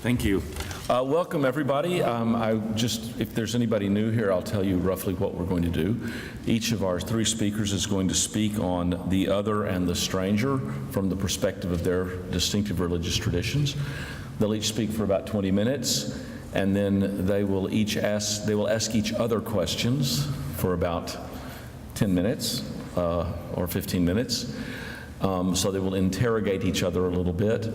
Thank you. Welcome, everybody. If there's anybody new here, I'll tell you roughly what we're going to do. Each of our three speakers is going to speak on the other and the stranger from the perspective of their distinctive religious traditions. They'll each speak for about 20 minutes, and then they will ask each other questions for about 10 minutes or 15 minutes. So they will interrogate each other a little bit.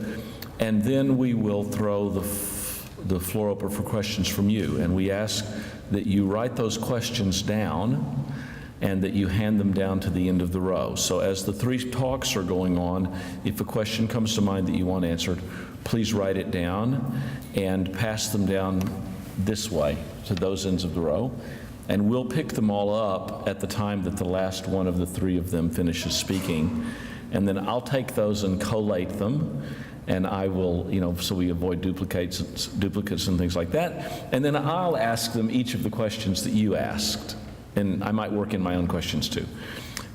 And then we will throw the floor open for questions from you. And we ask that you write those questions down and that you hand them down to the end of the row. So as the three talks are going on, if a question comes to mind that you want answered, please write it down and pass them down this way to those ends of the row. And we'll pick them all up at the time that the last one of the three of them finishes speaking. And then I'll take those and collate them. And I will, so we avoid duplicates and things like that. And then I'll ask them each of the questions that you asked. And I might work in my own questions too.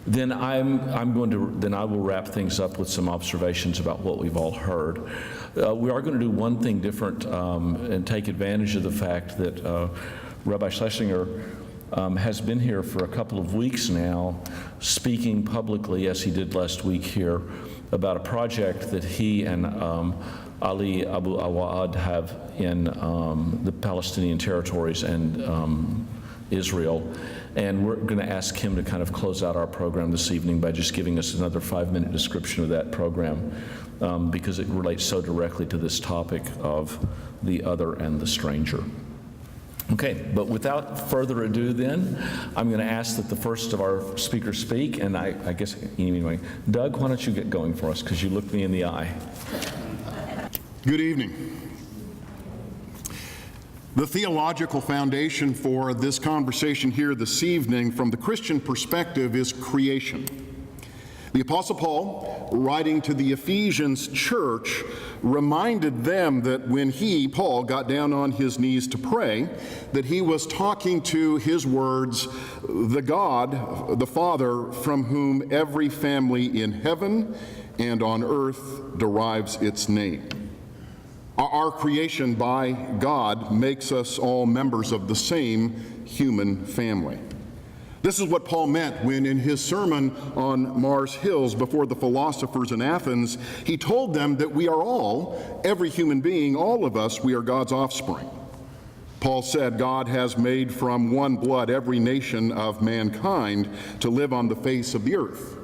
Then I will wrap things up with some observations about what we've all heard. We are going to do one thing different and take advantage of the fact that Rabbi Schlesinger has been here for a couple of weeks now, speaking publicly, as he did last week here, about a project that he and Ali Abu Awad have in the Palestinian territories and Israel. And we're going to ask him to kind of close out our program this evening by just giving us another 5-minute description of that program because it relates so directly to this topic of the other and the stranger. Okay, but without further ado then, I'm going to ask that the first of our speakers speak, and I guess anyway, Doug, why don't you get going for us, because you looked me in the eye. Good evening. The theological foundation for this conversation here this evening from the Christian perspective is creation. The Apostle Paul, writing to the Ephesians church, reminded them that when he, Paul, got down on his knees to pray, that he was talking to his words, the God, the Father, from whom every family in heaven and on earth derives its name. Our creation by God makes us all members of the same human family. This is what Paul meant when in his sermon on Mars Hills before the philosophers in Athens, he told them that we are all, every human being, all of us, we are God's offspring. Paul said God has made from one blood every nation of mankind to live on the face of the earth.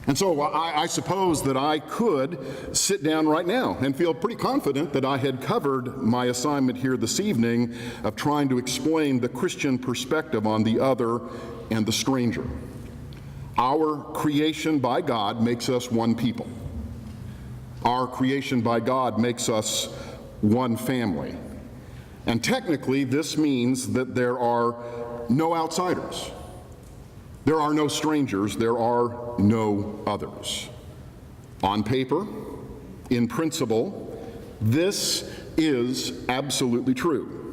And so I suppose that I could sit down right now and feel pretty confident that I had covered my assignment here this evening of trying to explain the Christian perspective on the other and the stranger. Our creation by God makes us one people. Our creation by God makes us one family. And technically, this means that there are no outsiders. There are no strangers, there are no others. On paper, in principle, this is absolutely true.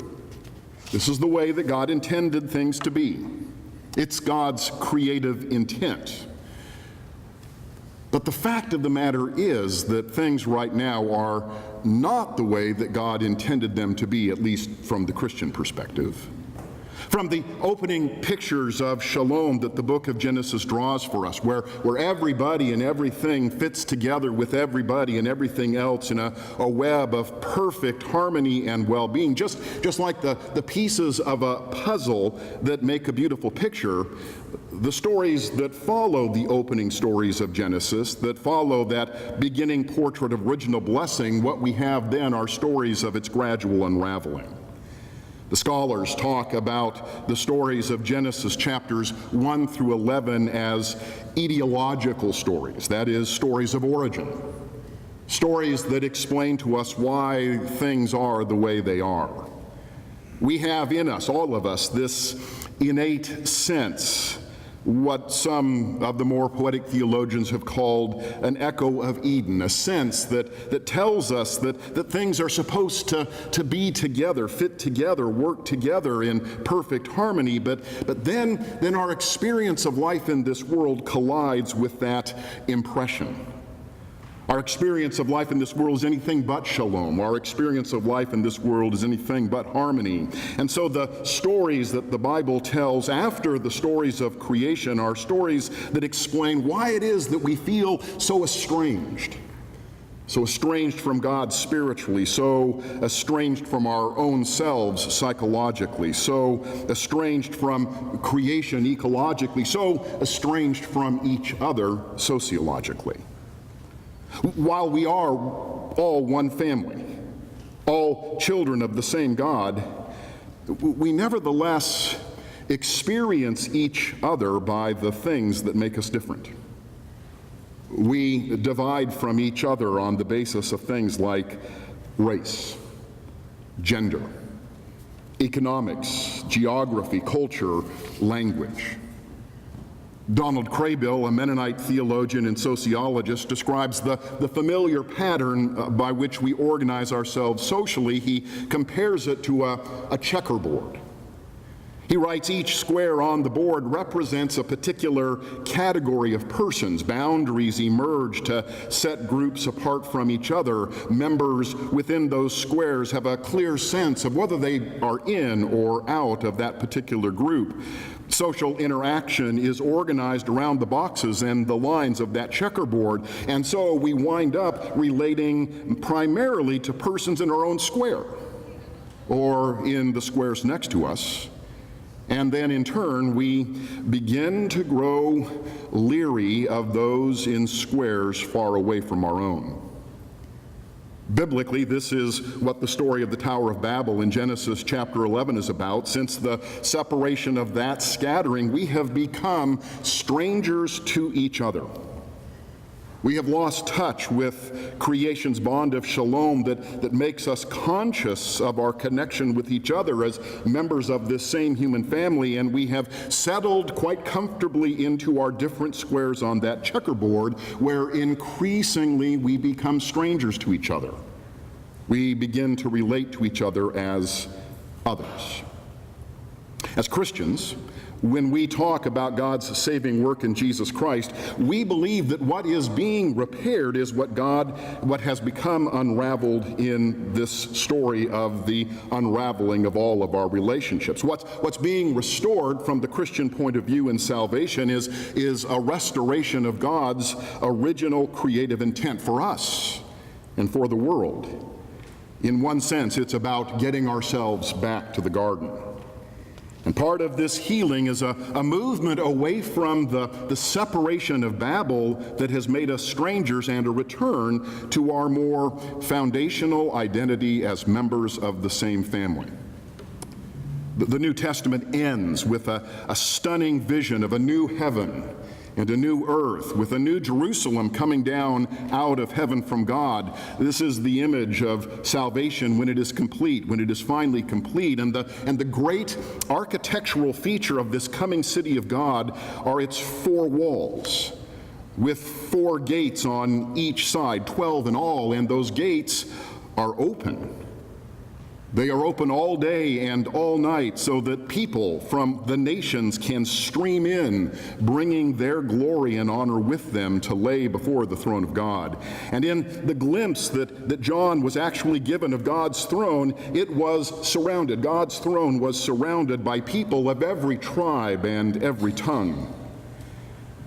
This is the way that God intended things to be. It's God's creative intent. But the fact of the matter is that things right now are not the way that God intended them to be, at least from the Christian perspective. From the opening pictures of shalom that the book of Genesis draws for us, where everybody and everything fits together with everybody and everything else in a web of perfect harmony and well-being, just like the pieces of a puzzle that make a beautiful picture, the stories that follow the opening stories of Genesis, that follow that beginning portrait of original blessing, what we have then are stories of its gradual unraveling. The scholars talk about the stories of Genesis chapters 1 through 11 as etiological stories, that is, stories of origin, stories that explain to us why things are the way they are. We have in us, all of us, this innate sense, what some of the more poetic theologians have called an echo of Eden, a sense that tells us that things are supposed to be together, fit together, work together in perfect harmony, but then our experience of life in this world collides with that impression. Our experience of life in this world is anything but shalom. Our experience of life in this world is anything but harmony. And so the stories that the Bible tells after the stories of creation are stories that explain why it is that we feel so estranged from God spiritually, so estranged from our own selves psychologically, so estranged from creation ecologically, so estranged from each other sociologically. While we are all one family, all children of the same God, we nevertheless experience each other by the things that make us different. We divide from each other on the basis of things like race, gender, economics, geography, culture, language. Donald Craybill, a Mennonite theologian and sociologist, describes the familiar pattern by which we organize ourselves socially. He compares it to a checkerboard. He writes, each square on the board represents a particular category of persons. Boundaries emerge to set groups apart from each other. Members within those squares have a clear sense of whether they are in or out of that particular group. Social interaction is organized around the boxes and the lines of that checkerboard, and so we wind up relating primarily to persons in our own square or in the squares next to us. And then in turn, we begin to grow leery of those in squares far away from our own. Biblically, this is what the story of the Tower of Babel in Genesis chapter 11 is about. Since the separation of that scattering, we have become strangers to each other. We have lost touch with creation's bond of shalom that makes us conscious of our connection with each other as members of this same human family, and we have settled quite comfortably into our different squares on that checkerboard, where increasingly we become strangers to each other. We begin to relate to each other as others. As Christians, when we talk about God's saving work in Jesus Christ, we believe that what is being repaired is what has become unraveled in this story of the unraveling of all of our relationships. What's being restored from the Christian point of view in salvation is a restoration of God's original creative intent for us and for the world. In one sense, it's about getting ourselves back to the garden. And part of this healing is a movement away from the separation of Babel that has made us strangers and a return to our more foundational identity as members of the same family. The New Testament ends with a stunning vision of a new heaven and a new earth, with a new Jerusalem coming down out of heaven from God. This is the image of salvation when it is complete, when it is finally complete. And the great architectural feature of this coming city of God are its four walls, with 4 gates on each side, 12 in all, and those gates are open. They are open all day and all night so that people from the nations can stream in, bringing their glory and honor with them to lay before the throne of God. And in the glimpse that John was actually given of God's throne, it was surrounded. God's throne was surrounded by people of every tribe and every tongue.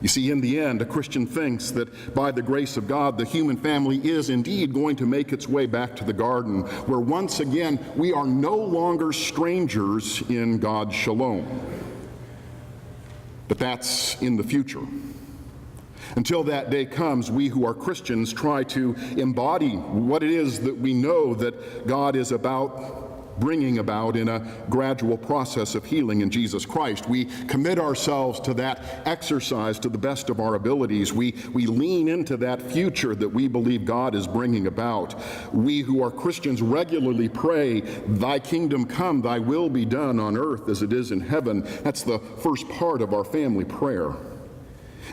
You see, in the end, a Christian thinks that by the grace of God, the human family is indeed going to make its way back to the garden, where once again we are no longer strangers in God's shalom. But that's in the future. Until that day comes, we who are Christians try to embody what it is that we know that God is bringing about in a gradual process of healing in Jesus Christ. We commit ourselves to that exercise to the best of our abilities. We lean into that future that we believe God is bringing about. We who are Christians regularly pray, "Thy kingdom come, thy will be done on earth as it is in heaven." That's the first part of our family prayer.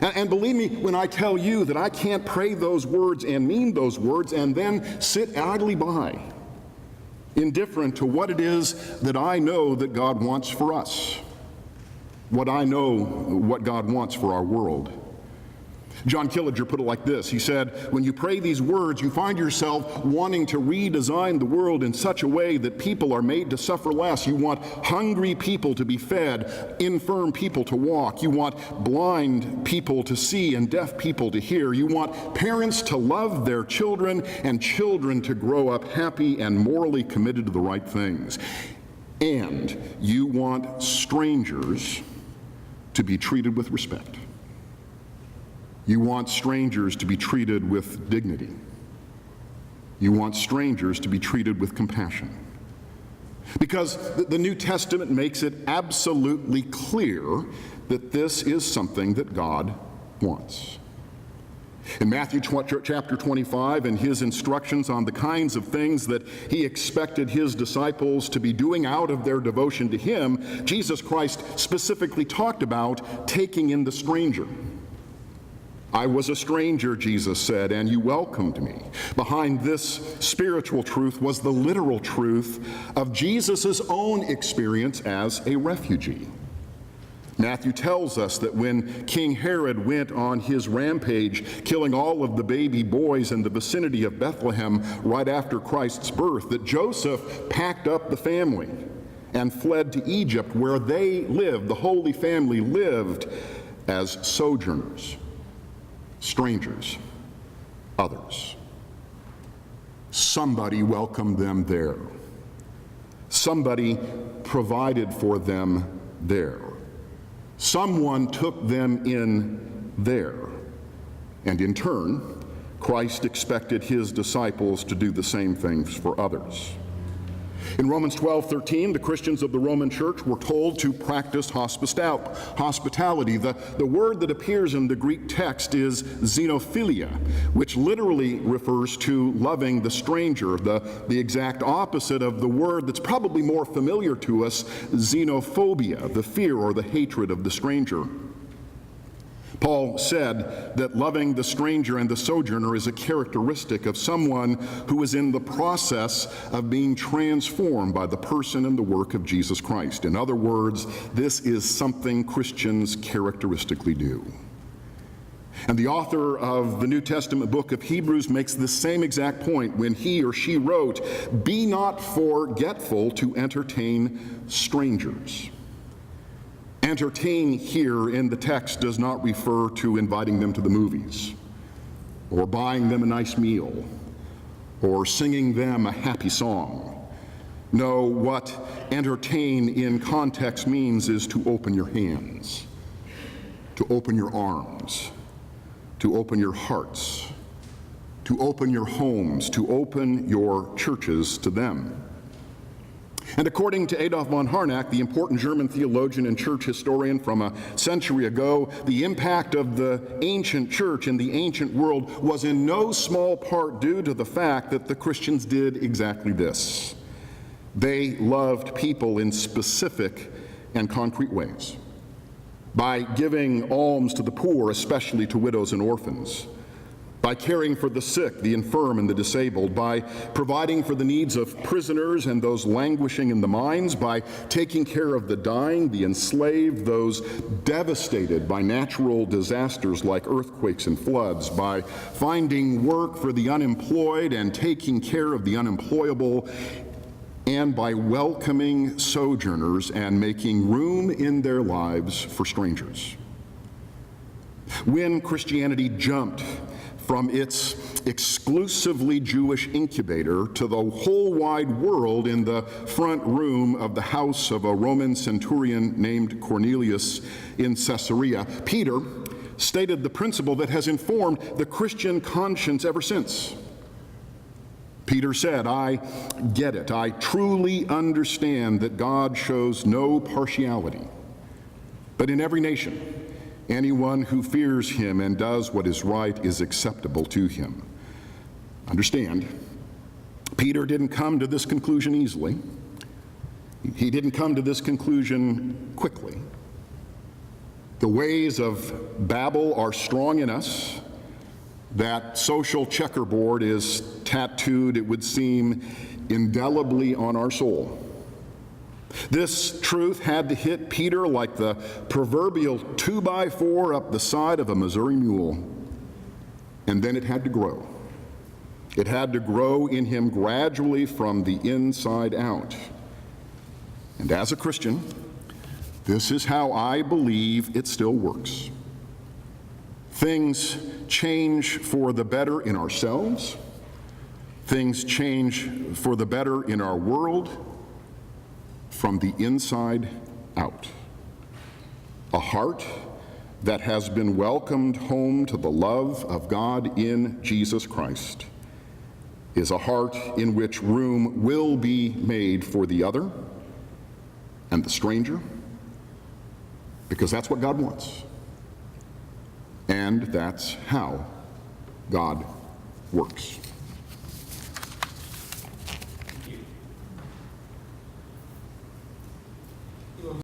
And believe me when I tell you that I can't pray those words and mean those words and then sit idly by, indifferent to what it is that I know that God wants for us, what I know what God wants for our world. John Killinger put it like this. He said, when you pray these words, you find yourself wanting to redesign the world in such a way that people are made to suffer less. You want hungry people to be fed, infirm people to walk. You want blind people to see and deaf people to hear. You want parents to love their children and children to grow up happy and morally committed to the right things. And you want strangers to be treated with respect. You want strangers to be treated with dignity. You want strangers to be treated with compassion. Because the New Testament makes it absolutely clear that this is something that God wants. In Matthew chapter 25, in his instructions on the kinds of things that he expected his disciples to be doing out of their devotion to him, Jesus Christ specifically talked about taking in the stranger. I was a stranger, Jesus said, and you welcomed me. Behind this spiritual truth was the literal truth of Jesus' own experience as a refugee. Matthew tells us that when King Herod went on his rampage, killing all of the baby boys in the vicinity of Bethlehem right after Christ's birth, that Joseph packed up the family and fled to Egypt, where they lived, the Holy Family lived as sojourners. Strangers, others. Somebody welcomed them there. Somebody provided for them there. Someone took them in there. And in turn, Christ expected his disciples to do the same things for others. In Romans 12:13, the Christians of the Roman Church were told to practice hospitality. The word that appears in the Greek text is xenophilia, which literally refers to loving the stranger, the exact opposite of the word that's probably more familiar to us, xenophobia, the fear or the hatred of the stranger. Paul said that loving the stranger and the sojourner is a characteristic of someone who is in the process of being transformed by the person and the work of Jesus Christ. In other words, this is something Christians characteristically do. And the author of the New Testament book of Hebrews makes the same exact point when he or she wrote, "Be not forgetful to entertain strangers." Entertain here in the text does not refer to inviting them to the movies, or buying them a nice meal, or singing them a happy song. No, what entertain in context means is to open your hands, to open your arms, to open your hearts, to open your homes, to open your churches to them. And according to Adolf von Harnack, the important German theologian and church historian from a century ago, the impact of the ancient church in the ancient world was in no small part due to the fact that the Christians did exactly this. They loved people in specific and concrete ways. By giving alms to the poor, especially to widows and orphans. By caring for the sick, the infirm, and the disabled, by providing for the needs of prisoners and those languishing in the mines, by taking care of the dying, the enslaved, those devastated by natural disasters like earthquakes and floods, by finding work for the unemployed and taking care of the unemployable, and by welcoming sojourners and making room in their lives for strangers. When Christianity jumped from its exclusively Jewish incubator to the whole wide world in the front room of the house of a Roman centurion named Cornelius in Caesarea, Peter stated the principle that has informed the Christian conscience ever since. Peter said, "I get it. I truly understand that God shows no partiality, but in every nation, anyone who fears him and does what is right is acceptable to him." Understand, Peter didn't come to this conclusion easily. He didn't come to this conclusion quickly. The ways of Babel are strong in us. That social checkerboard is tattooed, it would seem, indelibly on our soul. This truth had to hit Peter like the proverbial 2x4 up the side of a Missouri mule. and then it had to grow. It had to grow in him gradually from the inside out. And as a Christian, this is how I believe it still works. Things change for the better in ourselves. Things change for the better in our world from the inside out. A heart that has been welcomed home to the love of God in Jesus Christ is a heart in which room will be made for the other and the stranger, because that's what God wants. And that's how God works.